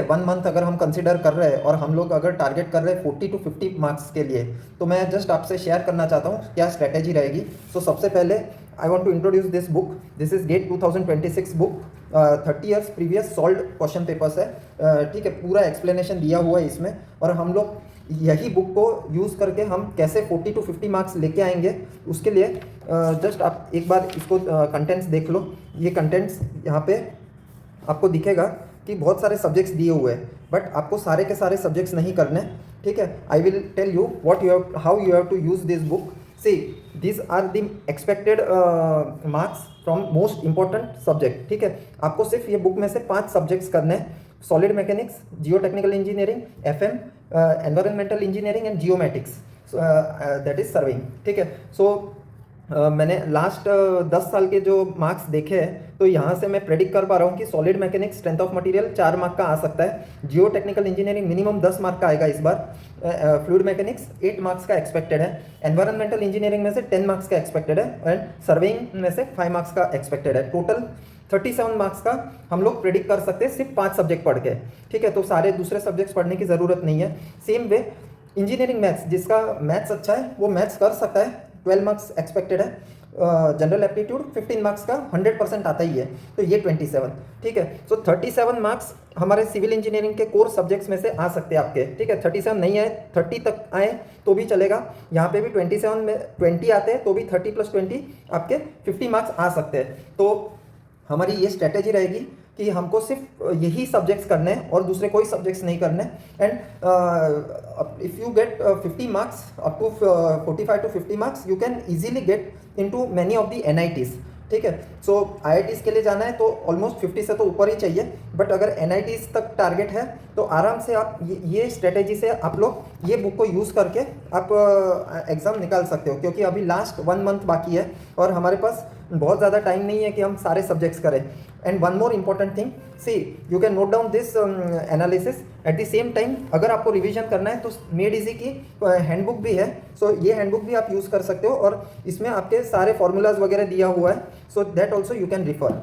1 month अगर हम consider कर रहे हैं और हम लोग अगर टारगेट कर रहे हैं 40 to 50 मार्क्स के लिए, तो मैं जस्ट आपसे शेयर करना चाहता हूँ क्या स्ट्रेटेजी रहेगी। सो सबसे पहले I want to introduce this book. This is GATE 2026 book, 30 years previous solve question papers है, ठीक है, पूरा एक्सप्लेनेशन दिया हुआ है इसमें। और हम लोग यही बुक को यूज़ करके हम कैसे 40 to 50 मार्क्स लेके आएंगे, उसके लिए जस्ट आप एक बार इसको कंटेंट्स देख लो। ये कंटेंट्स यहाँ पे आपको दिखेगा कि बहुत सारे सब्जेक्ट्स दिए हुए हैं, बट आपको सारे के सारे सब्जेक्ट्स नहीं करने, ठीक है। I will tell you what you have, how you have to use this book. See this are the expected marks from most important subject, ठीक है। आपको सिर्फ ये बुक में से 5 सब्जेक्ट्स करने हैं: solid mechanics, Jio technical engineering, FM, environmental engineering and geomatics, that is serving, ठीक है। सो मैंने लास्ट 10 साल के जो मार्क्स देखे हैं, तो यहाँ से मैं प्रेडिक्ट कर पा रहा हूँ कि solid mechanics strength of material 4 mark का आ सकता है, जियो टेक्निकल इंजीनियरिंग मिनिमम 10 मार्क का आएगा इस बार, फ्लूइड मैकेनिक्स 8 मार्क्स का एक्सपेक्टेड है, एनवायरमेंटल इंजीनियरिंग में से 10 मार्क्स का एक्सपेक्टेड है, एंड सर्वेइंग में से 5 मार्क्स का एक्सपेक्टेड है। टोटल 37 मार्क्स का हम लोग प्रेडिक्ट कर सकते हैं सिर्फ 5 सब्जेक्ट पढ़ के, ठीक है। तो सारे दूसरे सब्जेक्ट्स पढ़ने की ज़रूरत नहीं है। सेम वे इंजीनियरिंग मैथ्स, जिसका मैथ्स अच्छा है वो मैथ्स कर सकता है, 12 मार्क्स एक्सपेक्टेड है। जनरल एप्टीट्यूड 15 मार्क्स का 100% आता ही है, तो ये 27, ठीक है। सो 37 मार्क्स हमारे सिविल इंजीनियरिंग के कोर सब्जेक्ट्स में से आ सकते हैं आपके, ठीक है। 37 नहीं आए, 30 तक आए तो भी चलेगा। यहाँ पे भी 27 में 20 आते हैं तो भी 30 + 20 आपके 50 मार्क्स आ सकते हैं। तो हमारी ये स्ट्रेटेजी रहेगी कि हमको सिर्फ यही सब्जेक्ट्स करने हैं और दूसरे कोई सब्जेक्ट्स नहीं करने। And if you get 50 marks up to 45 to 50 marks, you can easily get into many of the NITs, ठीक है। सो IITs के लिए जाना है तो ऑलमोस्ट 50 से तो ऊपर ही चाहिए, बट अगर NITs तक टारगेट है तो आराम से आप ये स्ट्रेटेजी से आप लोग ये बुक को यूज़ करके आप एग्ज़ाम निकाल सकते हो, क्योंकि अभी लास्ट 1 मंथ बाकी है और हमारे पास बहुत ज़्यादा टाइम नहीं है कि हम सारे सब्जेक्ट्स करें। And one more important thing, see you can note down this analysis at the same time. अगर आपको रिवीजन करना है तो मेड इजी की हैंडबुक भी है, सो ये हैंडबुक भी आप यूज़ कर सकते हो और इसमें आपके सारे फॉर्मूलाज वगैरह दिया हुआ है, so that also you can refer.